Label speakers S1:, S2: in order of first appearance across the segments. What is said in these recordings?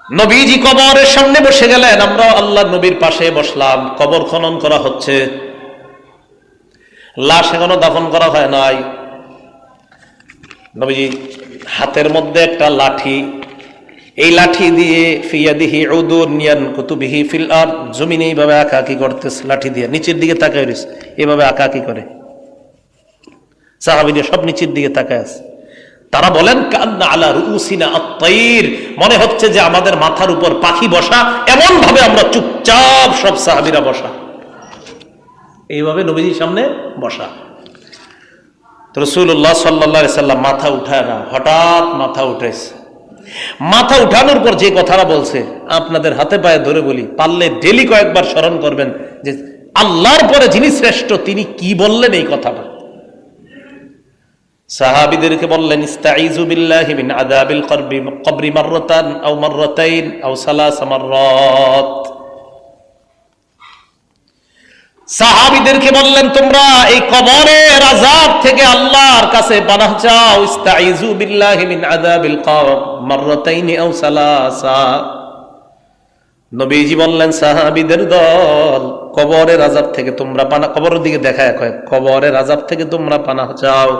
S1: নবীজি কবরের সামনে বসে গেলেন, আমরা আল্লাহর নবীর পাশে বসলাম। কবর খনন করা হচ্ছে, লাশ এখনো দাফন করা হয় নাই। নবীজি হাতের মধ্যে একটা লাঠি, এই লাঠি দিয়ে ফিয়াদিহি উদুন ইয়ানকুতু বিহি ফিল আরদ, জমিনে এইভাবে আঁকাআঁকি করতেছে, লাঠি দিয়ে নিচের দিকে তাকায় রয়েছে, এভাবে আঁকাআঁকি করে। সাহাবীরা সব নিচের দিকে তাকায় আছে। তারা বলেন কান্না আলা রুউসিনা আত-তাইর, মনে হচ্ছে যে আমাদের মাথার উপর পাখি বসা, এমন ভাবে আমরা চুপচাপ সব সাহাবীরা বসা, এইভাবে নবীজির সামনে বসা। রাসূলুল্লাহ সাল্লাল্লাহু আলাইহি সাল্লাম মাথা উঠায় না, হঠাৎ মাথা উঠাইছে। মাথা উঠানোর পর যে কথাটা বলছে, আপনাদের হাতে পায়ে ধরে বলি, পারলে ডেলি কয়েকবার স্মরণ করবেন যে আল্লাহর পরে যিনি শ্রেষ্ঠ তিনি কি বললেন এই কথাটা। সাহাবীদেরকে বললেন ইস্তাইযু বিল্লাহি মিন আযাবিল কবরি মাররাতান আও মাররাতাইন আও সালাস মাররাত। সাহাবীদেরকে বললেন তোমরা এই কবরের আযাব থেকে আল্লাহর কাছে পানাহ চাও, ইস্তাইযু বিল্লাহি মিন আযাবিল কবর মাররাতাইন আও সালাসা। নবীজি বললেন সাহাবীদের দল, কবরের আযাব থেকে তোমরা পানাহ, কবরের দিকে দেখায় কয় কবরের আযাব থেকে তোমরা পানাহ চাও।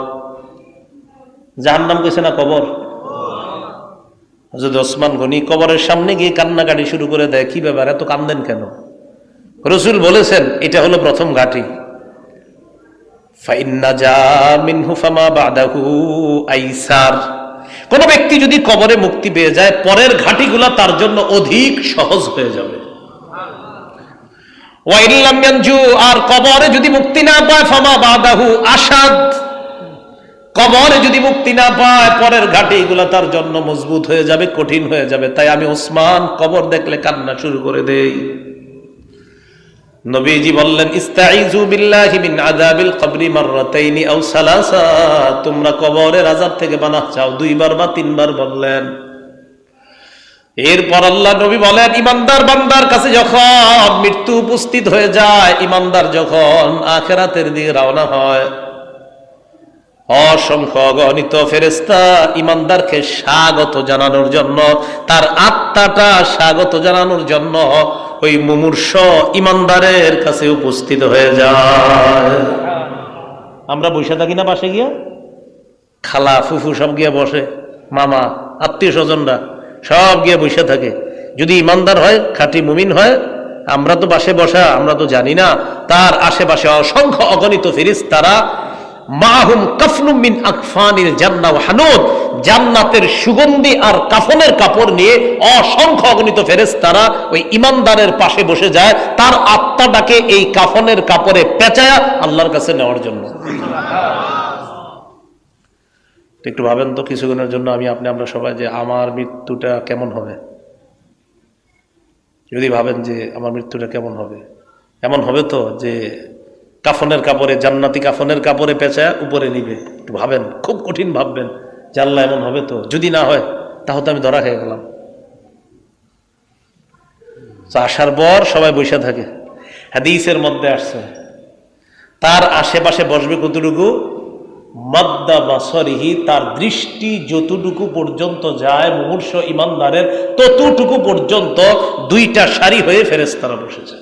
S1: জাহান্নাম কইছে না কবর? হযরত ওসমান গনি কবরের সামনে গিয়ে কান্নাকাটি শুরু করে দেয়, কি ব্যাপার এত কান্দেন কেন? রাসূল বলেছেন এটা হলো প্রথম ঘাটি, ফাইন্না জা মিনহু ফামা বাদাহু আইসার। কোন ব্যক্তি যদি কবরে মুক্তি পেয়ে যায়, পরের ঘাটিগুলো তার জন্য অধিক সহজ হয়ে যাবে। ওয়া ইল্লাম ইয়ানজু, আর কবরে যদি মুক্তি না পায়, ফামা বাদাহু আশাদ, কবরে যদি মুক্তি না পায় পরের ঘাটিগুলো তার জন্য মজবুত হয়ে যাবে, কঠিন হয়ে যাবে। তাই আমি ওসমান কবর দেখলে কান্না শুরু করে দেই। নবীজি বললেন ইস্তাইযু বিল্লাহি মিন আযাবিল কবরি মাররাতাইন আও সালাসা, তোমরা কবরের আযাব থেকে পানাহ চাও, দুইবার বা তিনবার বললেন। এরপর আল্লাহ নবী বলেন ইমানদার বান্দার কাছে যখন মৃত্যু উপস্থিত হয়ে যায়, ইমানদার যখন আখিরাতের দিকে রওনা হয়, অসংখ্য অগণিত ফেরেশতা ইমানদারকে স্বাগত জানানোর জন্য, তার আত্মাটা স্বাগত জানানোর জন্য ওই মুমূর্ষ ইমানদারের কাছে উপস্থিত হয়ে যায়। আমরা বসে থাকি না পাশে গিয়া, খালা ফুফু সব গিয়া বসে, মামা আত্মীয় স্বজনরা সব গিয়া বসে থাকে। যদি ইমানদার হয়, খাঁটি মুমিন হয়, আমরা তো পাশে বসা, আমরা তো জানি না, তার আশেপাশে অসংখ্য অগণিত ফেরেশতারা মাহুম কাফনুম মিন আকফানিল জান্নাহ ওয়া হানুদ, জান্নাতের সুগন্ধি আর কাফনের কাপড় নিয়ে অসংখ্য অগণিত ফেরেশতারা ওই ইমানদারের পাশে বসে যায়, তার আত্মাটাকে এই কাফনের কাপড়ে পেঁচায়া আল্লাহর কাছে নেওয়ার জন্য। একটু ভাবেন তো কিছুক্ষণের জন্য, আমরা সবাই যে আমার মৃত্যুটা কেমন হবে, যদি ভাবেন যে আমার মৃত্যুটা কেমন হবে, এমন হবে তো যে কাফনের কাপড়ে, জান্নাতি কাফনের কাপড়ে পেঁচায় উপরে নিবে। একটু ভাবেন, খুব কঠিন ভাববেন যে আল্লাহ এমন হবে তো, যদি না হয় তাহলে তো আমি ধরা খেয়ে গেলাম। আসার পর সবাই বসে থাকে, হাদিসের মধ্যে আসছে তার আশেপাশে বসবে কতটুকু, মাদ্দা বাসরিহি, তার দৃষ্টি যতটুকু পর্যন্ত যায় মুমূর্ষ ইমানদারের, ততটুকু পর্যন্ত দুইটা সারি হয়ে ফেরেশতারা বসেছে।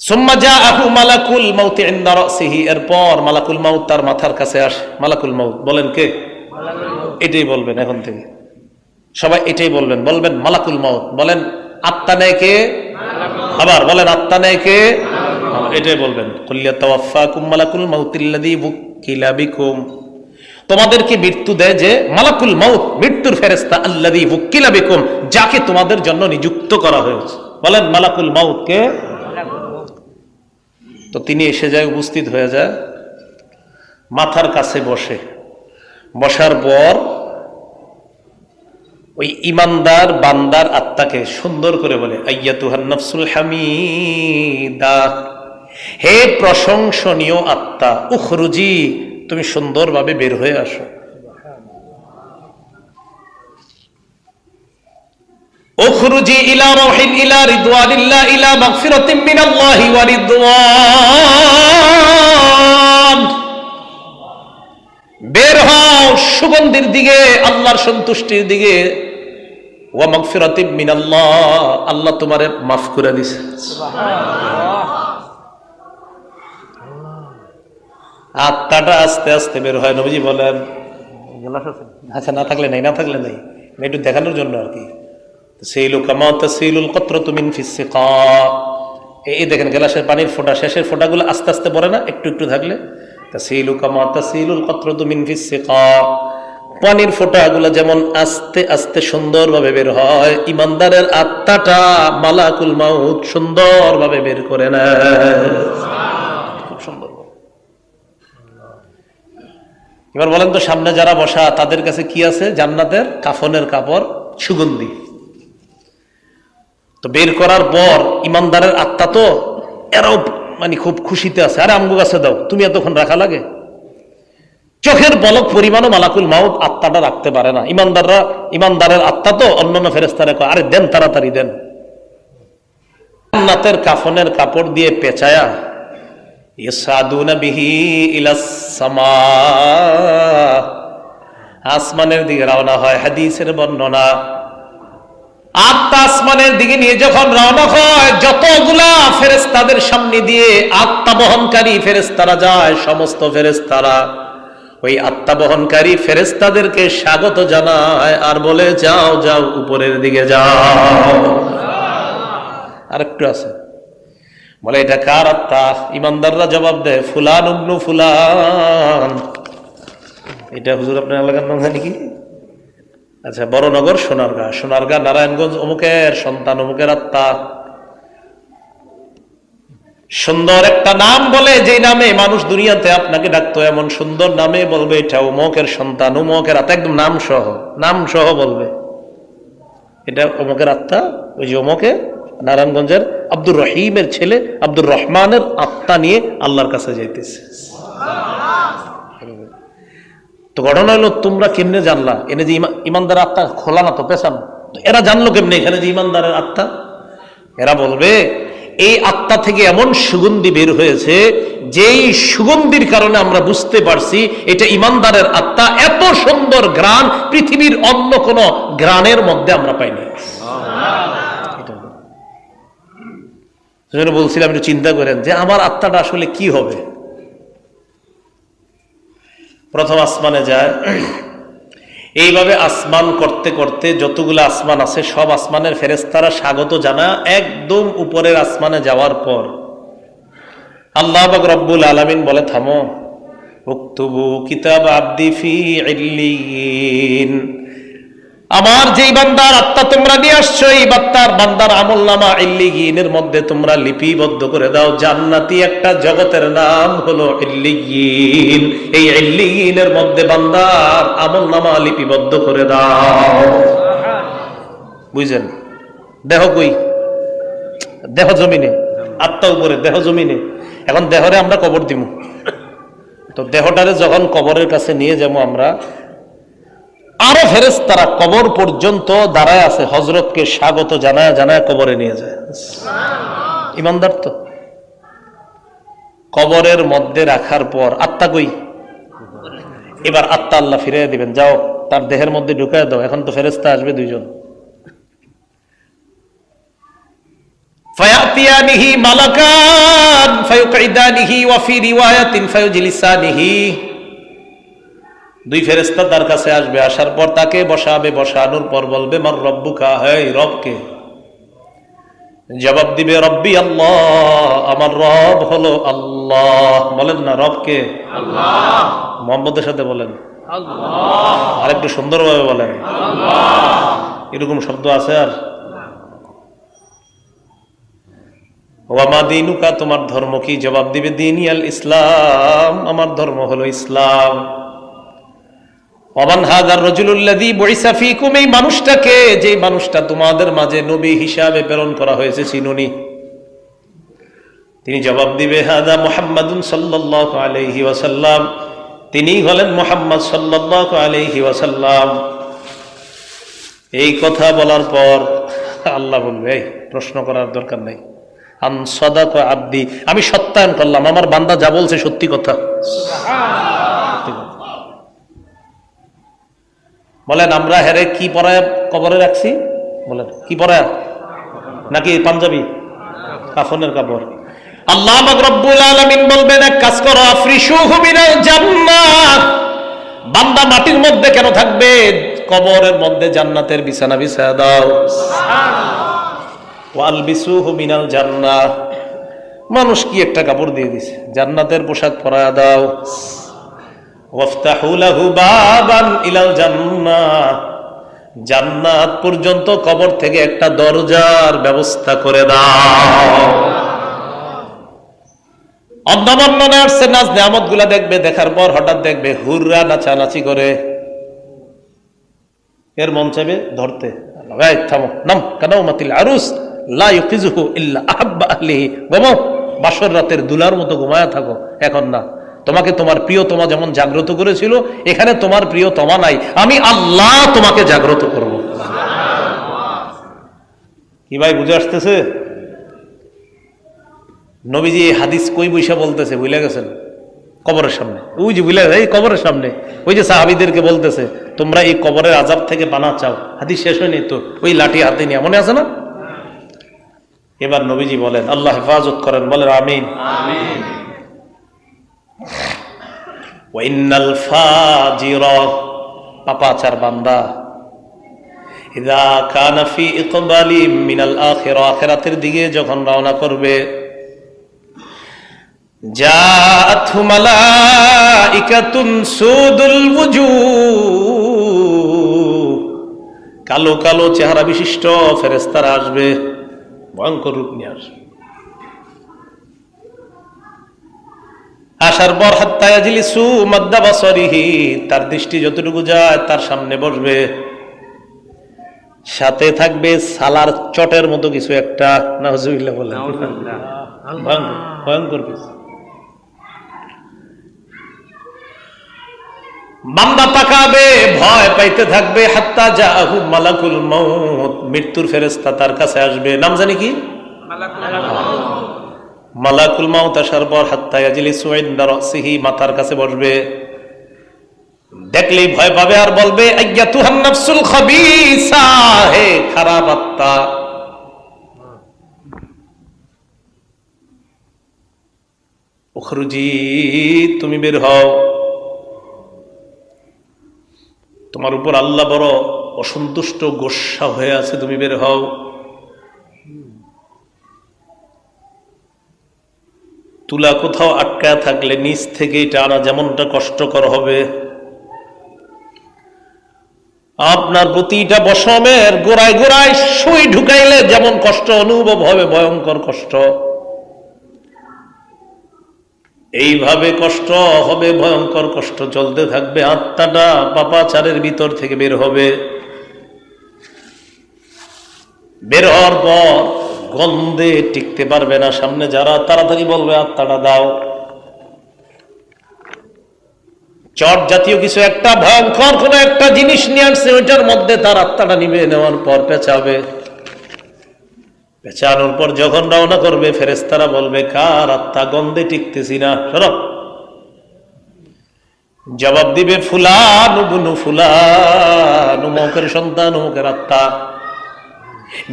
S1: সুম্মা জাআহু মালাকুল মাউত ইনদা রাসিহি, এরপর মালাকুল মাউত তার মাথার কাছে আসে। মালাকুল মাউত বলেন কে? এটাই বলবেন এখন থেকে সবাই, এটাই বলবেন, বলবেন মালাকুল মাউত। বলেন আত্মা নেয় কে? আবার বলেন আত্মা নেয় কে? এটাই বলবেন। কুল্লিয়া তাওয়াফাকুম মালাকুল মাউতিল্লাযী বুকিলা বিকুম, তোমাদেরকে মৃত্যু দেয় যে মালাকুল মাউত, মৃত্যুর ফেরেশতা, আল্লাযী বুকিলা বিকুম, যাকে তোমাদের জন্য নিযুক্ত করা হয়েছে। বলেন মালাকুল মাউত কে? তো তিনি এসে যায়, উপস্থিত হয়ে যায়, মাথার কাছে বসে। বসার পর ওই ইমানদার বান্দার আত্মাকে সুন্দর করে বলে আইয়াতুহান নাফসুল হামিদা, হে প্রশংসনীয় আত্মা, উখরুজি, তুমি সুন্দরভাবে বের হয়ে আসো। উখরুজি ইলা রাহিল ইলা রিদওয়ানিল্লাহ ইলা মাগফিরাতিম মিনাল্লাহি ওয়া রিদওয়ান, বের হও সুগন্ধির দিকে, আল্লাহর সন্তুষ্টির দিকে। ওয়া মাগফিরাতিম মিনাল্লাহ, আল্লাহ তোমারে মাফ করে দিছে। আত্মাটা আস্তে আস্তে বের হয়। নবীজি বলেন, আচ্ছা না থাকলে নাই, না থাকলে নাই, একটু দেখানোর জন্য আর কি। তাসিলু কামা তাসিলুল কতরাতু মিন ফিস সিকা। এই দেখেন গ্লাসের পানির ফোঁটা, শেষের ফোঁটাগুলো আস্তে আস্তে পড়ে না, একটু একটু থাকলে। তাসিলু কামা তাসিলুল কতরাতু মিন ফিস সিকা। পানির ফোঁটাগুলো যেমন আস্তে আস্তে সুন্দরভাবে বের হয়, ইমানদারের আত্মাটা মালাকুল মাউত সুন্দরভাবে বের করে নেয়। খুব সুন্দর। এবার বলেন তো, সামনে যারা বসা তাদের কাছে কি আছে? জান্নাতের কাফনের কাপড়, সুগন্ধি। তো বের করার পর ইমানদারের আত্মা তো এরাও মানে খুব খুশিতে আছে। আরে আমগো কাছে দাও, তুমি এতক্ষণ রাখা লাগে? চোখের পলক পরিমাণও মালাকুল মাউত আত্মাটা রাখতে পারে না। ইমানদারের আত্মা তো অন্যান্য ফেরেশতারা কয়, আরে দেন, তাড়াতাড়ি দেন। জান্নাতের কাফনের কাপড় দিয়ে পেঁচায়া ইয়াসাদুনা বিহি ইলাস সামা, আসমানের দিকে রওনা হয়। হাদিসের বর্ণনা, আত্মা আসমানের দিকে নিয়ে যখন রওনা হয়, যতগুলা ফেরেশতাদের সামনে দিয়ে আত্মা বহনকারী ফেরেশতারা যায়, সমস্ত ফেরেশতারা ওই আত্মা বহনকারী ফেরেশতাদেরকে স্বাগত জানায় আর বলে, যাও যাও, উপরের দিকে যাও। আরেকটু আছে, বলে এটা কার আত্মা? ইমানদাররা জবাব দেয়, ফুলান ইবনু ফুলান। এটা হুজুর আপনার এলাকার নাম জানি কি? আচ্ছা, বড়নগর সোনারগাঁ, সোনারগাঁ নারায়ণগঞ্জ, অমুকের সন্তান, অমুকের আত্মা। সুন্দর একটা নাম বলে, যে নামে মানুষ দুনিয়াতে আপনাকে ডাকতো, এমন সুন্দর নামে বলবে এটা অমুকের সন্তান, অমুকের আত্মা, একদম নাম সহ বলবে এটা অমুকের আত্মা। ওই যে অমুকে নারায়ণগঞ্জের আব্দুর রহিমের ছেলে আব্দুর রহমানের আত্মা নিয়ে আল্লাহর কাছে যাইতেছে। তো ঘটনা হলো, তোমরা কেমনে জানলা এনে যে ইমানদারের আত্মা খোলা না তো পেছানো? এরা জানলো কেমনে এখানে যে ইমানদারের আত্মা? এরা বলবে, এই আত্মা থেকে এমন সুগন্ধি বের হয়েছে, যেই সুগন্ধির কারণে আমরা বুঝতে পারছি এটা ইমানদারের আত্মা। এত সুন্দর ঘ্রাণ পৃথিবীর অন্য কোন ঘ্রাণের মধ্যে আমরা পাইনি। বলছিলাম, একটু চিন্তা করেন যে আমার আত্মাটা আসলে কি হবে। প্রথম আসমানে যায়, এইভাবে আসমান করতে করতে যতগুলো আসমান আছে সব আসমানের ফেরেশতারা স্বাগত জানা একদম উপরের আসমানে যাওয়ার পর আল্লাহ পাক রব্বুল আলামিন বলে, থামো, উকতুবু কিতাব আবদি ফি ইল্লিয়িন। আমার যেই বান্দার আত্মা তোমরা নিয়ে আসছো, এই বান্দার আমলনামা ইল্লিয়িনের মধ্যে তোমরা লিপিবদ্ধ করে দাও। জান্নাতি একটা জগতের নাম হলো ইল্লিয়িন। এই ইল্লিয়িনের মধ্যে বান্দার আমলনামা লিপিবদ্ধ করে দাও। বুঝছেন? দেহ কই? দেহ জমিনে, আত্মা উপরে, দেহ জমিনে। এখন দেহরে আমরা কবর দিব। তো দেহটারে যখন কবরের কাছে নিয়ে যাবো আমরা, আরো ফেরেশতারা কবর পর্যন্ত দাঁড়ায় আছে, হযরতকে স্বাগত জানায় জানায় কবরে নিয়ে যায়। ইমানদার তো। কবরের মধ্যে রাখার পর আত্মা কই? এবার আত্মা আল্লাহ ফিরিয়ে দিবেন, যাও তার দেহের মধ্যে ঢুকায় দাও। এখন তো ফেরেশতা আসবে দুইজন। ফায়াতিয়ানিহি মালাকান ফায়ুকঈদানিহি ওয়া ফি রিওয়ায়াতিন ফায়ুজলিসানিহি। দুই ফেরেশতা তার কাছে আসবে, আসার পর তাকে বসাবে, বসানোর পর বলবে, মার রব্বুকা, হে রবকে? জবাব দিবে, রব্বি আল্লাহ, আমার রব হলো আল্লাহ। বলেন না, রবকে? আল্লাহ। মুহাম্মদের সাথে বলেন আল্লাহ। আর একটু সুন্দরভাবে বলেন আল্লাহ। এরকম শব্দ আছে আর? ওয়া মা দীনুকা, তোমার ধর্ম কি? জবাব দিবে, দীনি আল ইসলাম, আমার ধর্ম হলো ইসলাম। ওমান হাযার রাজুলুল্লাযী বুইসা ফীকুম, এই মানুষটাকে, যে মানুষটা তোমাদের মাঝে নবী হিসাবে প্রেরণ করা হয়েছে, চিনুনি? তিনি জবাব দিবে, হাযা মুহাম্মাদুন সাল্লাল্লাহু আলাইহি ওয়াসাল্লাম, তিনি হলেন মুহাম্মদ সাল্লাল্লাহু আলাইহি ওয়াসাল্লাম। এই কথা বলার পর আল্লাহ বলবে, এই প্রশ্ন করার দরকার নেই। আন সাদাকা আব্দি, আমি সত্যায়ন করলাম, আমার বান্দা যা বলছে সত্যি কথা। বলেন আমরা হেরে কি পরায় কবরে রাখছি? বলেন কি পরায়? নাকি পাঞ্জাবি কাফনের কাপড়? আল্লাহ পাক রব্বুল আলামিন বলবেন এক কাজ করো, আফরিশুহু মিনাল জান্নাত। বান্দা মাটির মধ্যে কেন থাকবে? কবরের মধ্যে জান্নাতের বিছানা বিছায়া দাও। ওয়ালবিসুহু মিনাল জান্নাহ। মানুষ কি একটা কাপড় দিয়ে দিছে, জান্নাতের পোশাক পরায়া দাও। ওয়াফতাহু লাহু বাবান ইলাল জান্নাহ। জান্নাত পর্যন্ত কবর থেকে একটা দরজার ব্যবস্থা করে দাও। অন্যমন্যনে আসছে নাচ নেয়ামত গুলা দেখবে, দেখার পর হঠাৎ দেখবে হুররা নাচানাচি করে, এর মন চাইবে ধরতে। থামো, নাম কানাউমাতিল আরুস লা ইউকিজুহু ইল্লা আহাব্বা আহলিহি। ঘুমাও, বাসর রাতের দুলার মতো ঘুমায়া থাকো, এখন না। তোমাকে তোমার প্রিয়তমা যেমন জাগ্রত করেছিল, এখানে তোমার প্রিয়তমা নাই, আমি আল্লাহ তোমাকে জাগ্রত করব। কি ভাই বুঝে আসতেছে? নবীজি এই হাদিস কই বৈশা বলতেছে বুঝলে গেছেন? কবরের সামনে। ওই যে বুঝলে এই কবরের সামনে, ওই যে সাহাবীদেরকে বলতেছে তোমরা এই কবরের আযাব থেকে পানা চাও। হাদিস শেষ হয়নি তো, ওই লাঠি হাতে নিয়ে, মনে আছে না? এবার নবীজি বলেন আল্লাহ হেফাজত করেন, বলেন আমিন। ওয়াইন্নাল ফাজিরা, পাপাচার বান্দা, ইযা কানা ফি ইকবালি মিনাল আখিরা, আখিরাতের দিকে যখন রওনা করবে, জাআতহু মালাইকাতুন সুদুল ওয়ুজুহ, কালো কালো চেহারা বিশিষ্ট ফেরেশতারা আসবে, ভয়ঙ্কর রূপ নিয়ে আসবে। আসার পর হাত্তা ইয়াজলিসু মাদ্দা বাসরিহি, তার দৃষ্টি যতটুকু যায় তার সামনে বসবে, সাথে থাকবে সালার চটের মতো কিছু একটা। নাউজুবিল্লাহ বলেন, ভয়ঙ্কর কিছু। বান্দা তাকাবে, ভয় পাইতে থাকবে। হাত্তা জাআহু মালাকুল মাউত, মৃত্যুর ফেরেশতা তার কাছে আসবে। নাম জানি কি? মালাকুল মাউত আসার পর হাত্তা ইয়াজলিসু ইনদা রাসিহি, মাথার কাছে বসবে। দেখলেই ভয় পাবে আর বলবে আইয়াতুহান নাফসুল খাবিসা, হে খারাপ আত্মা, উখরুজি, তুমি বের হও, তোমার উপর আল্লাহ বড় অসন্তুষ্ট, গোস্বা হয়ে আছে, তুমি বের হও। তুলা কোথাও আটকা থাকলে নিচ থেকে এটা আনা যেমনটা কষ্টকর হবে, আপনার প্রতিটা বসমের গোড়ায় গোড়ায় সুই ঢুকাইলে যেমন কষ্ট অনুভব হবে, ভয়ঙ্কর কষ্ট, এইভাবে কষ্ট হবে, ভয়ঙ্কর কষ্ট চলতে থাকবে। আত্মাটা পাপাচারের ভিতর থেকে বের হবে। বের হওয়ার পর গন্ধে টিকতে পারবে না সামনে যারা, তাড়াতাড়ি বলবে আত্মাটা দাও। চট জাতীয় কিছু একটা ভয়ঙ্কর কোন একটা জিনিস নিয়ে আসছে, ওইটার মধ্যে তার আত্মাটা নিবে। নেওয়ার পর পেঁচাবে, পেঁচানোর পর যখন রওনা করবে, ফেরেশতারা বলবে কার আত্মা, গন্ধে টিকতেছি না, সরব। জবাব দিবে ফুলান ইবনু ফুলান, অমুকের সন্তান, অমুকের আত্মা,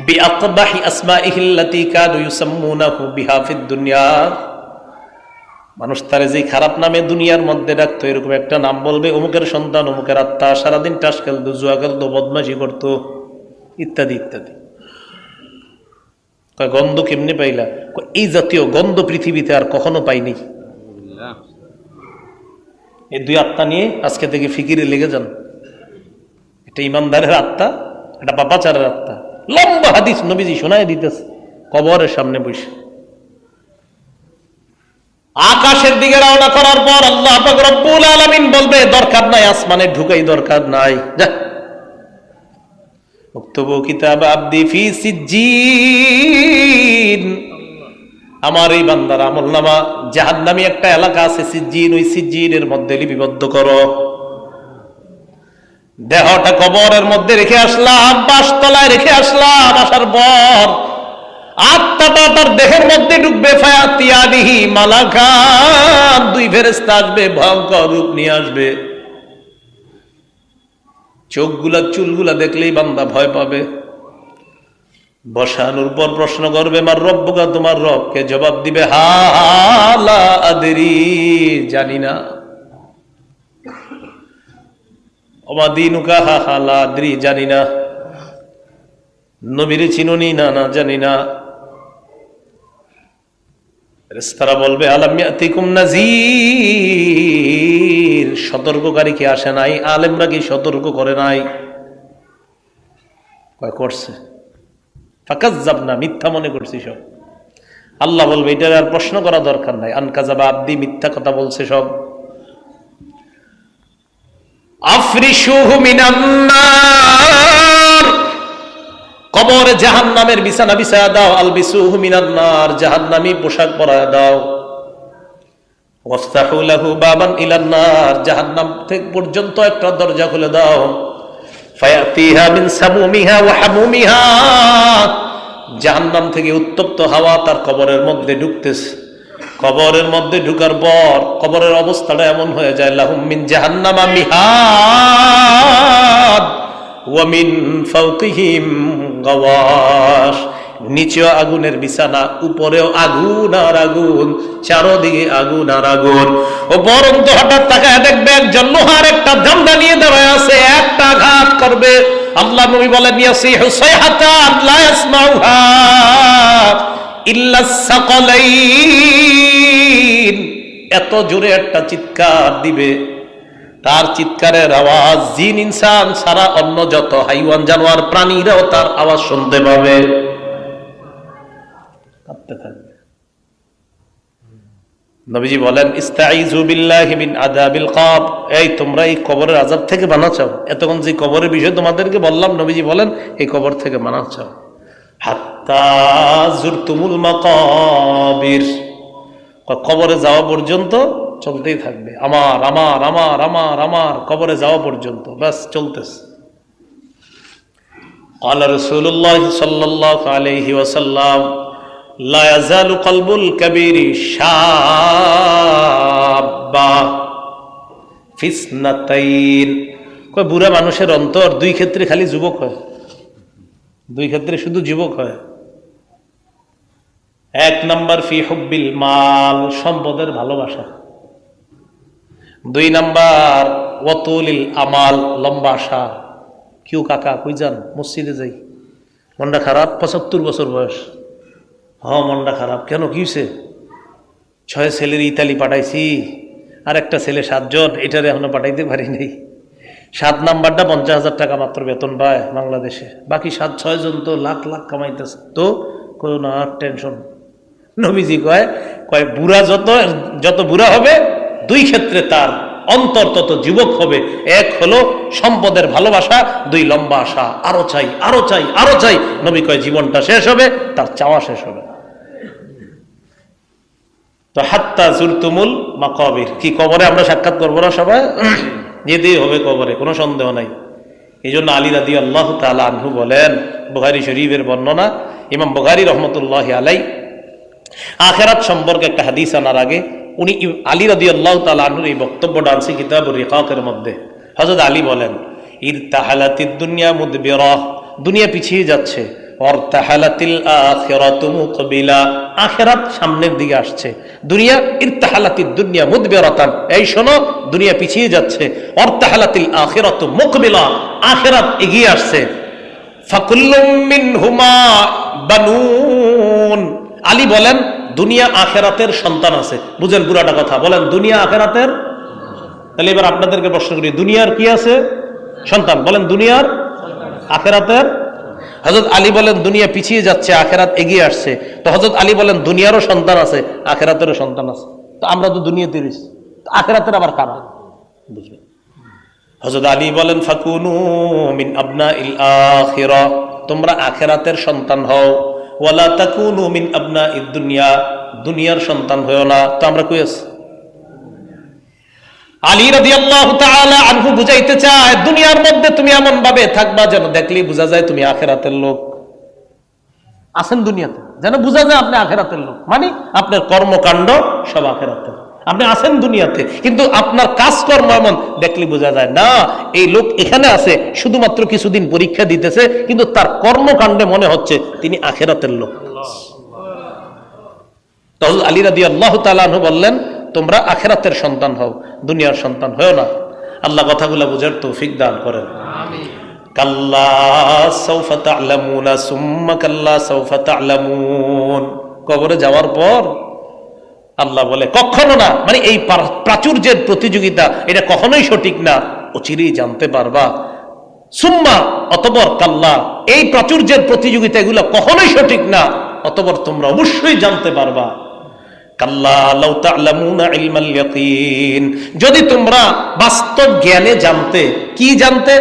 S1: বিআকবাহি আসমাইহি আল্লাতী কানু ইউসাম্মুনাহু বিহা ফিদ দুনিয়া। মানুষ তারে যে খারাপ নামে দুনিয়ার মধ্যে ডাকতো, এরকম একটা নাম বলবে, অমুকের সন্তান, অমুকের আত্মা, সারাদিন টাস খেলতো, জুয়া খেলতো, বদমাশি করতো, ইত্যাদি ইত্যাদি। গন্ধ কেমনে পাইলা? এই জাতীয় গন্ধ পৃথিবীতে আর কখনো পাইনি। এই দুই আত্মা নিয়ে আজকে থেকে ফিকিরে লেগে যান। এটা ইমানদারের আত্মা, এটা পাপাচারের আত্মা। লম্বা হাদিস নবীজি শোনায় দিতেছে কবরের সামনে বসে। আকাশের দিকে রওনা করার পর আল্লাহ পাক রব্বুল আলামিন বলবে দরকার নাই, আসমানে ঢুকাই দরকার নাই, যা উক্তবু কিতাব আবদি ফি সিজ্জিন। আমার এই বান্দার আমলনামা জাহান্নামী একটা এলাকা আছে সিজ্জিন, ওই সিজ্জিনের মধ্যে লিপিবদ্ধ করো। দেহটা কবরের মধ্যে রেখে আসলাম, বাসতলায় রেখে আসলাম। আসার পর আত্মাটা তার দেহের মধ্যে ঢুকবে। ফায়াতিয়ানিহি মালাকান, দুই ফেরেশতা আসবে, ভয়ঙ্কর রূপ নিয়ে আসবে। চোখগুলা চুলগুলা দেখলেই বান্দা ভয় পাবে। বসানোর পর প্রশ্ন করবে মার রব্বুকা, তোমার রবকে? জবাব দিবে হালা আদরি, জানি না। ওমা দিনুকা, হালা আদরি, জানি না। নবীরে চিনুনি? না, না, জানি না। ফেরেশতারা বলবে আলাম ইয়াতিকুম নাযীর, সতর্ককারী কি আসে নাই? আলেমরা কি সতর্ক করে নাই? কয় করছে। ফাকাজ্জাবনা, মিথ্যা মনে করছি সব। আল্লাহ বলবে এটা আর প্রশ্ন করা দরকার নাই, আনকাযাবা আব্দি, মিথ্যা কথা বলছে সব। আফরিশুহু মিনান নার, কবরে জাহান্নামের বিছানা বিছায়া দাও। আলবিসুহু মিনান নার, জাহান্নামী পোশাক পরায়া দাও। ওয়াফতাহু লাহু বাবান ইলান নার, জাহান্নাম থেকে পর্যন্ত একটা দরজা খুলে দাও। ফায়াতিহা মিন সামুমিহা ওয়া হামুমিহা, জাহান্নাম থেকে উত্তপ্ত হাওয়া তার কবরের মধ্যে ঢুকতেছে। কবরের মধ্যে ঢুকার পর কবরের অবস্থাটা এমন হয়ে যায়, লাহুম মিন জাহান্নামা মিহাদ ওয়া মিন ফাওকিহিম গাওয়াশ, নিচেও আগুনের বিছানা, উপরেও আগুন আর আগুন, চারদিকে আগুন আর আগুন। ও বরং তো হঠাৎ তাকায় দেখবে একজন লোহার একটা জামদা নিয়ে দাঁড়ায় আছে, একটা আঘাত করবে। আল্লাহ নবী বলেন ইয়াসিহু সাইহাতান লা ইয়াসমাউহা ইল্লা সাকালাইন, এত জোরে একটা চিৎকার দিবে, তার চিৎকারের আওয়াজ জিন ইনসান সারা অন্য যত হাইওয়ান জানোয়ার প্রাণীরাও তার আওয়াজ শুনতে পাবে, কাঁপতে থাকবে। নবীজি বলেন ইস্তাইযু বিল্লাহি মিন আযাবিল কবর, এই তোমরা এই কবরের আযাব থেকে বাঁচা চাও। এতক্ষণ যে কবরের বিষয় তোমাদেরকে বললাম, নবীজি বলেন এই কবর থেকে বাঁচা চাও। হাত্তা যুরতুমুল মাকাবির, কবরে যাওয়া পর্যন্ত চলতেই থাকবে, আমার আমার আমার আমার আমার, কবরে যাওয়া পর্যন্ত ব্যাস চলতেছে। قال رسول الله صلى الله عليه وسلم لا يزال قلب الكبير شابا في اثنتين, কয় বুড়া মানুষের অন্তর দুই ক্ষেত্রে খালি যুবক হয়, দুই ক্ষেত্রে শুধু যুবক হয়। এক নাম্বার ফি হুব্বিল মাল, সম্পদের ভালোবাসা। দুই নাম্বার ওয়াতুলিল আমাল, লম্বা আশা। কেউ কাকা কই যান? মসজিদে যাই। মনটা খারাপ? 75 বছর বয়স। হ্যাঁ মনটা খারাপ। কেন, কি হয়েছে? 6 ছেলের ইতালি পাঠাইছি, আর একটা ছেলে 7 জন, এটারে এখনো পাঠাইতে পারি নাই। 7 নাম্বারটা 50,000 টাকা মাত্র বেতন পায় বাংলাদেশে, বাকি 7-6 জন তো লাখ লাখ কামাইতেছে। তো কোনো না টেনশন। নবীজি কয় বুড়া যত বুড়া হবে, দুই ক্ষেত্রে তার অন্তর তত যুবক হবে। এক হলো সম্পদের ভালোবাসা, দুই লম্বা আশা, আরো চাই আরো চাই আরো চাই। নবী কয় জীবনটা শেষ হবে, তার চাওয়া শেষ হবে। তো হাত্তা যুরতুমুল মাকাবির, কি কবরে আমরা সাক্ষাৎ করবো না? সবাই যেতেই হবে কবরে, কোনো সন্দেহ নাই। এই জন্য আলী রাদিয়াল্লাহু তাআলা আনহু বলেন, বুখারী শরীফের বর্ণনা, ইমাম বুখারী রাহমাতুল্লাহি আলাইহি আখিরাত সম্পর্কে একটা হাদিস আনার আগে উনি আলী রাদিয়াল্লাহু তাআলা আনহুর এই বক্তব্যটা আনছে কিতাবুর রিকাকের মধ্যে। হযরত আলী বলেন ইরতাহালাতিদ দুনিয়া মুদবিরা, দুনিয়া পিছিয়ে যাচ্ছে। ওয়ারতাহালাতিল আখিরাতু মুকবিলা, আখিরাত সামনের দিকে আসছে। দুনিয়া ইরতাহালাতিদ দুনিয়া মুদবিরাতান, এই শোনো দুনিয়া পিছিয়ে যাচ্ছে। ওয়ারতাহালাতিল আখিরাতু মুকবিলা, আখিরাত এগিয়ে আসছে। ফাকুল্লুম মিনহুমা বানুন, আলী বলেন দুনিয়া আখেরাতের সন্তান আছে। বুঝেন পুরাটা কথা, বলেন দুনিয়া আখেরাতের। তাহলে এবার আপনাদেরকে প্রশ্ন করি, দুনিয়ার কি আছে? সন্তান। বলেন দুনিয়ার আখেরাতের। হযরত আলী বলেন দুনিয়া পিছিয়ে যাচ্ছে, আখেরাত এগিয়ে আসছে। তো হযরত আলী বলেন দুনিয়ারও সন্তান আছে, আখেরাতেরও সন্তান আছে। তো আমরা তো দুনিয়াতে রয়েছি, আখেরাতের আবার কারা? বুঝবেন। হযরত আলী বলেন ফাকুনু মিন আবনাইল আখিরা, তোমরা আখেরাতের সন্তান হও। ওয়ালা তাকুনু মিন আবনাইদ দুনিয়া, দুনিয়ার সন্তান হয়ো না। তো আমরা কই আছি? আলী রাদিয়াল্লাহু তাআলা আনহু বুঝাইতে চায় দুনিয়ার মধ্যে তুমি এমন ভাবে থাকবা যেন দেখলেই বোঝা যায় তুমি আখিরাতের লোক। আছেন দুনিয়াতে যেন বোঝা যায় আপনি আখিরাতের লোক, মানে আপনার কর্মকাণ্ড সব আখিরাতের। আপনি আছেন দুনিয়াতে, কিন্তু আপনার কাজকর্ম এমন দেখলে বোঝা যায় না এই লোক এখানে আছে শুধুমাত্র কিছুদিন পরীক্ষা দিতেছে, কিন্তু তার কর্মকাণ্ডে মনে হচ্ছে তিনি আখিরাতের লোক। হযরত আলী রাদিয়াল্লাহু তাআলা আনহু বললেন, তোমরা আখিরাতের সন্তান হও, দুনিয়ার সন্তান হও না। আল্লাহ কথাগুলো বুঝার তৌফিক দান করেন। আমিন। কাল্লা সাউফা তা'লামুনা সুম্মা কাল্লা সাউফা তা'লামুন। কবরে যাওয়ার পর আল্লাহ বলে কখনো না, মানে এই প্রাচুর্যের প্রতিযোগিতা এটা কখনোই সঠিক না, অচিরেই জানতে পারবা। সুম্মা অতঃপর কাল্লা, এই প্রাচুর্যের প্রতিযোগিতা এগুলো কখনোই সঠিক না, অতঃপর তোমরা অবশ্যই জানতে পারবা। কাল্লা লাউ তা'লামুনা ইলমাল ইয়াকিন, যদি তোমরা বাস্তব জ্ঞানে জানতে, কি জানতে?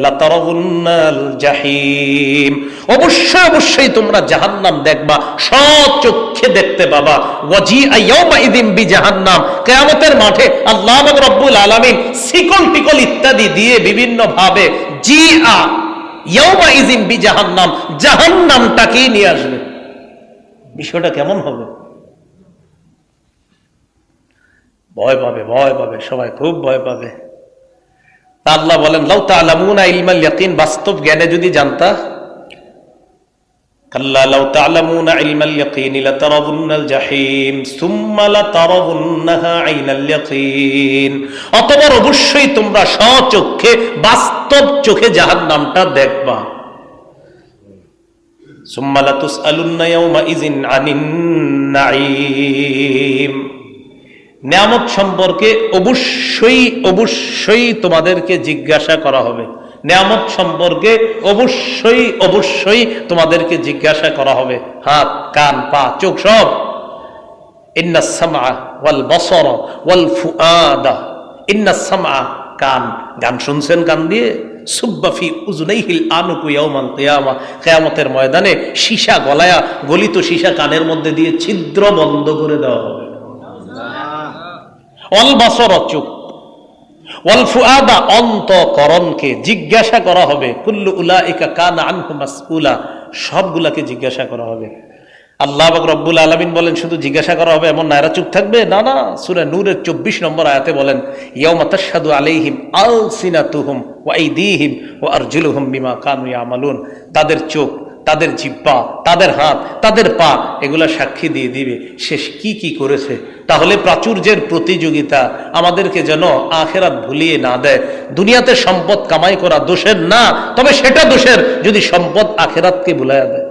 S1: লাতারাউন্নাল জাহিম, অবশ্যই অবশ্যই তোমরা জাহান্নাম দেখবা, সচক্ষে দেখতে পাবা। ওয়াজিআ ইয়াউমাইযিন বিজাহান্নাম, কিয়ামতের মাঠে আল্লাহ রাব্বুল আলামিন শিকল টিকল ইত্যাদি দিয়ে বিভিন্ন ভাবে জিআ ইয়াউমাইযিন বিজাহান্নাম, জাহান্নামটাকেই নিয়ে আসবে। বিষয়টা কেমন হবে? ভয় পাবে, ভয় পাবে, সবাই খুব ভয় পাবে। আল্লাহ বলেন লাউ তা'লামুনা ইলমাল ইয়াকিন, বাস্তব জ্ঞানে যদি জানতা। কাল্লা লাউ তা'লামুনা ইলমাল ইয়াকিন লাতারাউন্নাল জাহিম সুম্মা লাতারাউন্নাহা আইনাল ইয়াকিন, অতঃপর অবশ্যই তোমরা স্বচক্ষে বাস্তব চোখে জাহান্নামটা দেখবা। সুম্মা লাতুসআলুন্না ইয়াউমাইযিন আনিন নাঈম, নিয়ামত সম্পর্কে অবশ্যই অবশ্যই তোমাদেরকে জিজ্ঞাসা করা হবে। নিয়ামত সম্পর্কে অবশ্যই অবশ্যই তোমাদেরকে জিজ্ঞাসা করা হবে। হাত, কান, পা, চোখ সব। ইন্নাস সামআ ওয়াল বাসারা ওয়াল ফুআদা, ইন্নাস সামআ কান, গান শুনছেন কান দিয়ে। সুব্বা ফি উযুনাইহিল আনুকু ইয়াউমাল কিয়ামা, কিয়ামতের ময়দানে সীসা গলায়া, গলিত সীসা কানের মধ্যে দিয়ে ছিদ্র বন্ধ করে দেওয়া হবে। ওয়াল বাসারা চোখ, ওয়াল ফুআদা অন্তঃকরণকে জিজ্ঞাসা করা হবে। কুল্লু উলাইকা কানা আনহু মাসউলা, সবগুলাকে জিজ্ঞাসা করা হবে। আল্লাহ পাক রব্বুল আলামিন বলেন শুধু জিজ্ঞাসা করা হবে এমন না, এরা চুপ থাকবে না। না, সূরা নূরের 24 নম্বর আয়াতে বলেন ইয়াউমা তাশহাদু আলাইহিম আলসিনাতুহুম ওয়া আইদিহিম ওয়া আরজুলুহুম বিমা কানু ইয়ামালুন, তাদের চোখ, তাদের জিহ্বা, তাদের হাত, তাদের পা, এগুলা সাক্ষী দিয়ে দিবে শেষ কি কি করেছে। তাহলে প্রাচুর্যের প্রতিযোগিতা আমাদেরকে যেন আখিরাত ভুলিয়ে না দেয়। দুনিয়াতে সম্পদ কামাই করা দোষের না, তবে সেটা দোষের যদি সম্পদ আখিরাতকে ভুলাইয়া দেয়।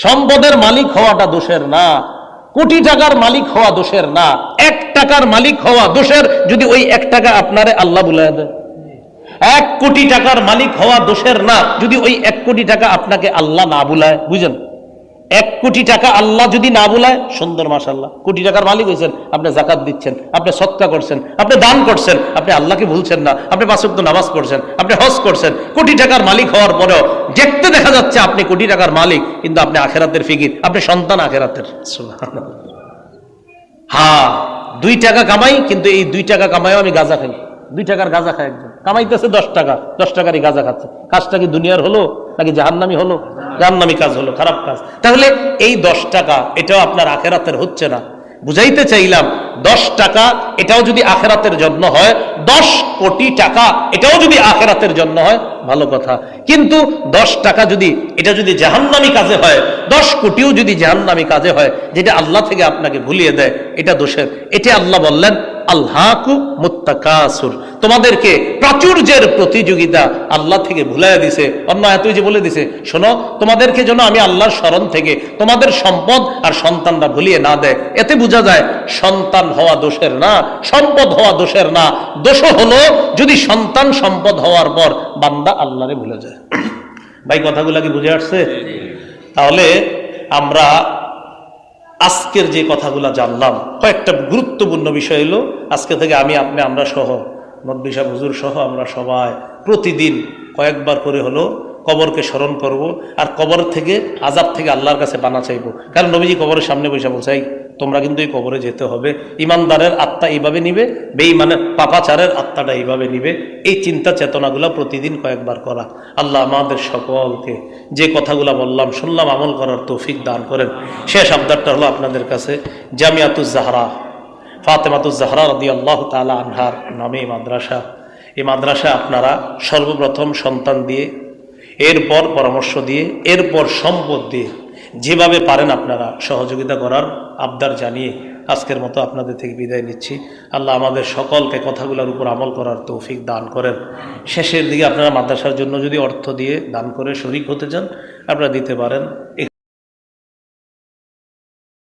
S1: সম্পদের মালিক হওয়াটা দোষের না, কোটি টাকার মালিক হওয়া দোষের না, 1 টাকার মালিক হওয়া দোষের যদি ওই 1 টাকা আপনারে আল্লাহ ভুলাইয়া দেয়। 1 কোটি টাকার মালিক হওয়া দোষের না যদি ওই 1 কোটি টাকা আপনাকে আল্লাহ না বুলায়। বুঝেন, 1 কোটি টাকা আল্লাহ যদি না বুলায়, সুন্দর মাশাআল্লাহ, কোটি টাকার মালিক হয়েছেন, আপনি যাকাত দিচ্ছেন, আপনি সদকা করছেন, আপনি দান করছেন, আপনি আল্লাহকে ভুলছেন না, আপনি 5 ওয়াক্ত নামাজ পড়ছেন, আপনি হজ করছেন। কোটি টাকার মালিক হওয়ার পরেও দেখতে দেখা যাচ্ছে আপনি কোটি টাকার মালিক, কিন্তু আপনি আখিরাতের ফিকির, আপনি সন্তান আখিরাতের। সুবহানাল্লাহ। হ্যাঁ, 2 টাকা কামাই, কিন্তু এই 2 টাকা কামাইও আমি গাঁজা খাই। 2 টাকার গাঁজা খায় একজন, কামাইতেছে 10 টাকা, 10 টাকারই গাঁজা খাচ্ছে। কাজটা কি দুনিয়ার হলো নাকি জাহান্নামী হলো? জাহান্নামী কাজ হলো, খারাপ কাজ। তাহলে এই 10 টাকা এটাও আপনার আখিরাতের হচ্ছে না। বুঝাইতে চাইলাম 10 টাকা এটাও যদি আখিরাতের জন্য হয়, 10 কোটি টাকা এটাও যদি আখিরাতের জন্য হয়, ভালো কথা। কিন্তু 10 টাকা যদি এটা যদি জাহান্নামী কাজে হয়, 10 কোটিও যদি জাহান্নামী কাজে হয়, যেটা আল্লাহ থেকে আপনাকে ভুলিয়ে দেয়, এটা দোষের। এটা আল্লাহ বললেন আল্লাহকু মুত্তাকাসুর, তোমাদেরকে প্রাচুর্যের প্রতিযোগিতা আল্লাহ থেকে ভুলাইয়া দিছে। অন্য আয়াতে যে বলে দিছে, শোনো তোমাদেরকে যেন আমি আল্লাহর স্মরণ থেকে তোমাদের সম্পদ আর সন্তানরা ভুলিয়ে না দেয়। এতে বোঝা যায় সন্তান হওয়া দোষের না, সম্পদ হওয়া দোষের না। দোষ হলো যদি সন্তান সম্পদ হওয়ার পর বান্দা আল্লাহরে ভুলে যায়। ভাই কথাগুলা কি বুঝে আসছে? তাহলে আমরা আজকের যে কথাগুলা জানলাম, কয়েকটা গুরুত্বপূর্ণ বিষয় হলো আজকে থেকে আমি, আপনি, আমরা সহ, মুফতি সাহেব হুজুর সহ আমরা সবাই প্রতিদিন কয়েকবার করে হলো কবরকে স্মরণ করব, আর কবর থেকে, আযাব থেকে আল্লাহর কাছে পানা চাইব। কারণ নবীজি কবরের সামনে বসে বলছে, তোমরা কিন্তু এই কবরে যেতে হবে। ইমানদারের আত্মা এইভাবে নিবে, বেঈমানের পাপাচারের আত্মাটা এইভাবে নিবে। এই চিন্তা চেতনাগুলা প্রতিদিন কয়েকবার করা। আল্লাহ আমাদের সকলকে যে কথাগুলা বললাম শুনলাম আমল করার তৌফিক দান করেন। শেষ আবদারটা হলো আপনাদের কাছে, জামিয়াতুজ জাহরা ফাতেমাতুজ জাহরা রাদিয়াল্লাহু তাআলা আনহার নামে এই মাদ্রাসা। এই মাদ্রাসা আপনারা সর্বপ্রথম সন্তান দিয়ে, এরপর পরামর্শ দিয়ে, এরপর সম্পদ দিয়ে যেভাবে পারেন আপনারা সহযোগিতা করার আবদার জানিয়ে আজকের মতো আপনাদের থেকে বিদায় নিচ্ছি। আল্লাহ আমাদের সকলকে কথাগুলোর উপর আমল করার তৌফিক দান করেন। শেষের দিকে আপনারা মাদ্রাসার জন্য যদি অর্থ দিয়ে দান করে শরীক হতে চান, আপনারা দিতে পারেন।